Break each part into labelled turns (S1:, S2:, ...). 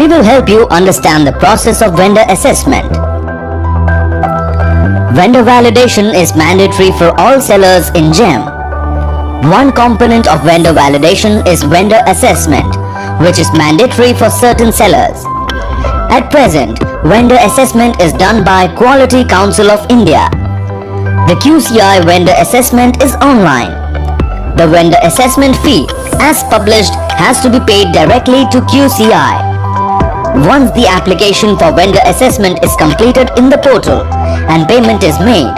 S1: we will help you understand the process of vendor assessment. Vendor validation is mandatory for all sellers in GEM. One component of vendor validation is vendor assessment, which is mandatory for certain sellers. At present, vendor assessment is done by Quality Council of India. The QCI vendor assessment is online. The vendor assessment fee, as published, has to be paid directly to QCI. Once the application for vendor assessment is completed in the portal and payment is made,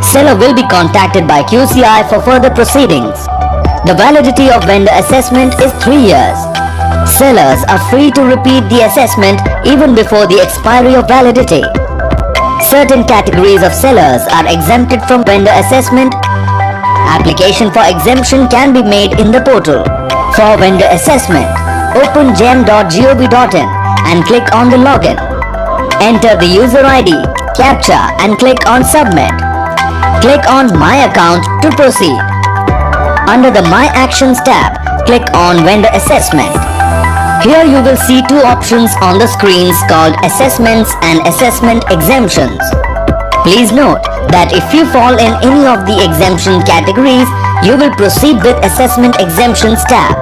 S1: seller will be contacted by QCI for further proceedings. The validity of vendor assessment is 3 years. Sellers are free to repeat the assessment even before the expiry of validity. Certain categories of sellers are exempted from vendor assessment. Application for exemption can be made in the portal. For vendor assessment, open gem.gov.in and click on the login. Enter the user ID, CAPTCHA and click on submit. Click on My Account to proceed. Under the My Actions tab, click on Vendor Assessment. Here you will see two options on the screens called Assessments and Assessment Exemptions. Please note that if you fall in any of the exemption categories, you will proceed with Assessment Exemptions tab.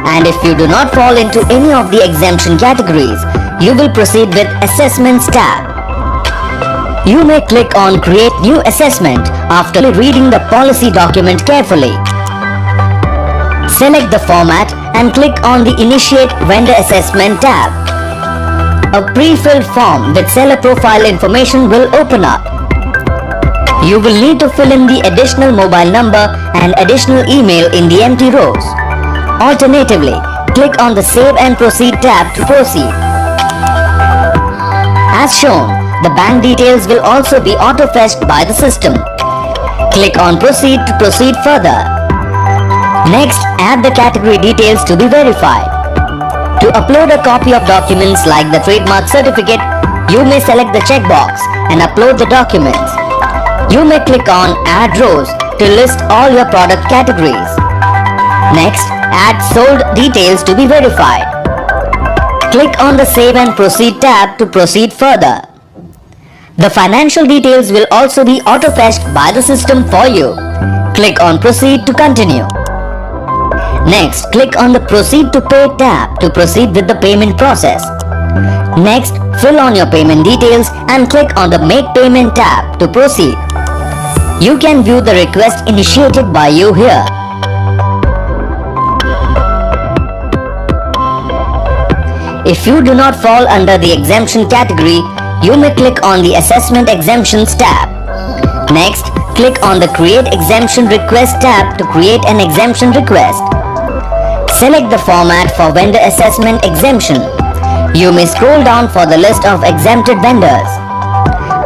S1: And if you do not fall into any of the exemption categories, you will proceed with Assessments tab. You may click on Create New Assessment after reading the policy document carefully. Select the format and click on the Initiate Vendor Assessment tab. A pre-filled form with seller profile information will open up. You will need to fill in the additional mobile number and additional email in the empty rows. Alternatively, click on the Save and Proceed tab to proceed. As shown, the bank details will also be auto-fetched by the system. Click on Proceed to proceed further. Next, add the category details to be verified. To upload a copy of documents like the trademark certificate, you may select the checkbox and upload the documents. You may click on Add Rows to list all your product categories. Next, add sold details to be verified. Click on the Save and Proceed tab to proceed further. The financial details will also be auto-fetched by the system for you. Click on Proceed to continue. Next, click on the Proceed to Pay tab to proceed with the payment process. Next, fill on your payment details and click on the Make Payment tab to proceed. You can view the request initiated by you here. If you do not fall under the exemption category, you may click on the Assessment Exemptions tab. Next, click on the Create Exemption Request tab to create an exemption request. Select the format for vendor assessment exemption. You may scroll down for the list of exempted vendors.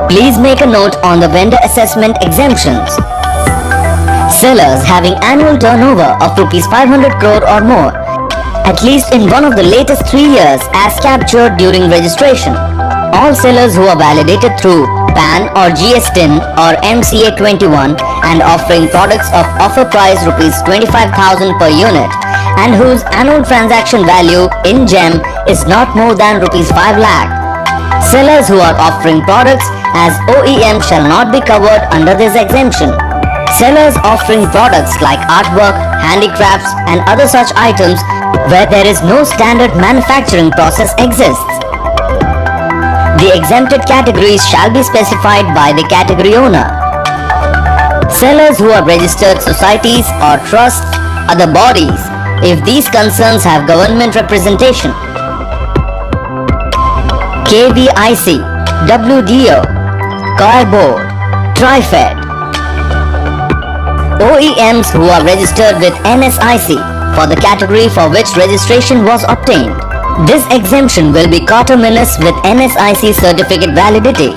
S1: Please make a note on the vendor assessment exemptions. Sellers having annual turnover of Rs 500 crore or more, at least in one of the latest 3 years as captured during registration. All sellers who are validated through PAN or GSTIN or MCA 21 and offering products of offer price Rs 25,000 per unit and whose annual transaction value in GEM is not more than Rs 5 lakh. Sellers who are offering products as OEM shall not be covered under this exemption. Sellers offering products like artwork, handicrafts and other such items where there is no standard manufacturing process exists. The exempted categories shall be specified by the category owner. Sellers who are registered societies or trusts, other bodies, if these concerns have government representation. KVIC, WDO, COI Board, TriFed. OEMs who are registered with NSIC for the category for which registration was obtained. This exemption will be coterminous with NSIC certificate validity.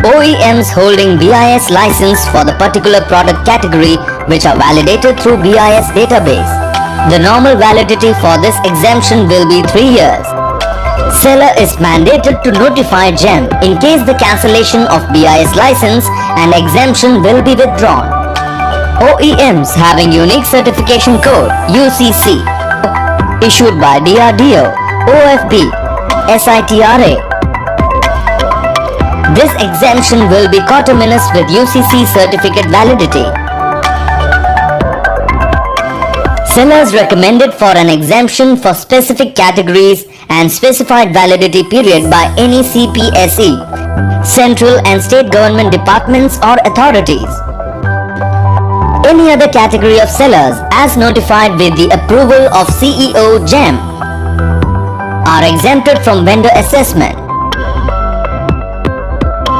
S1: OEMs holding BIS license for the particular product category which are validated through BIS database. The normal validity for this exemption will be 3 years. Seller is mandated to notify GEM in case the cancellation of BIS license and exemption will be withdrawn. OEMs having unique certification code UCC issued by DRDO, OFB, SITRA. This exemption will be coterminous with UCC certificate validity. Sellers recommended for an exemption for specific categories and specified validity period by any CPSE, central and state government departments or authorities. Any other category of sellers as notified with the approval of CEO GEM are exempted from vendor assessment.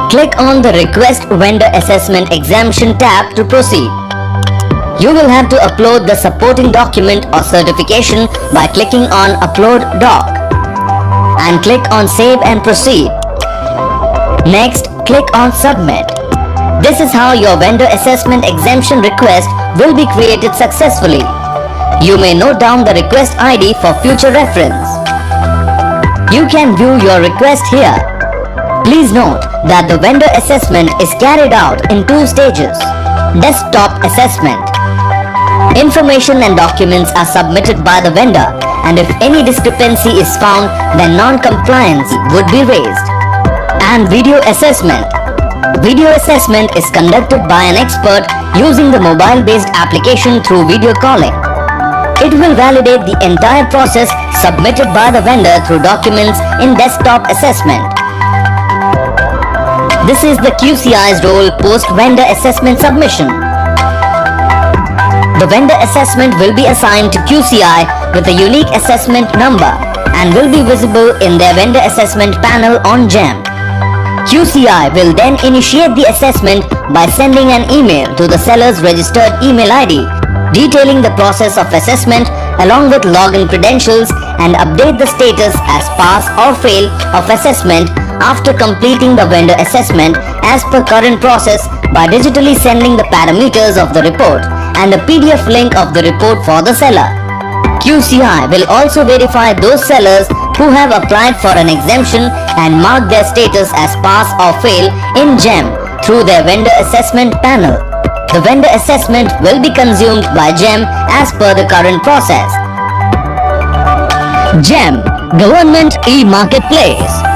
S1: Click on the Request Vendor Assessment Exemption tab to proceed. You will have to upload the supporting document or certification by clicking on Upload Doc and click on Save and Proceed. Next, click on Submit. This is how your vendor assessment exemption request will be created successfully. You may note down the request ID for future reference. You can view your request here. Please note that the vendor assessment is carried out in 2 stages. Desktop assessment. Information and documents are submitted by the vendor, and if any discrepancy is found, then non-compliance would be raised. And video assessment. Video assessment is conducted by an expert using the mobile-based application through video calling. It will validate the entire process submitted by the vendor through documents in desktop assessment. This is the QCI's role post-vendor assessment submission. The vendor assessment will be assigned to QCI with a unique assessment number and will be visible in their vendor assessment panel on GEM. QCI will then initiate the assessment by sending an email to the seller's registered email ID detailing the process of assessment along with login credentials and update the status as pass or fail of assessment after completing the vendor assessment as per current process by digitally sending the parameters of the report and a PDF link of the report for the seller. QCI will also verify those sellers who have applied for an exemption and mark their status as pass or fail in GEM through their vendor assessment panel. The vendor assessment will be consumed by GEM as per the current process. GEM Government E-Marketplace.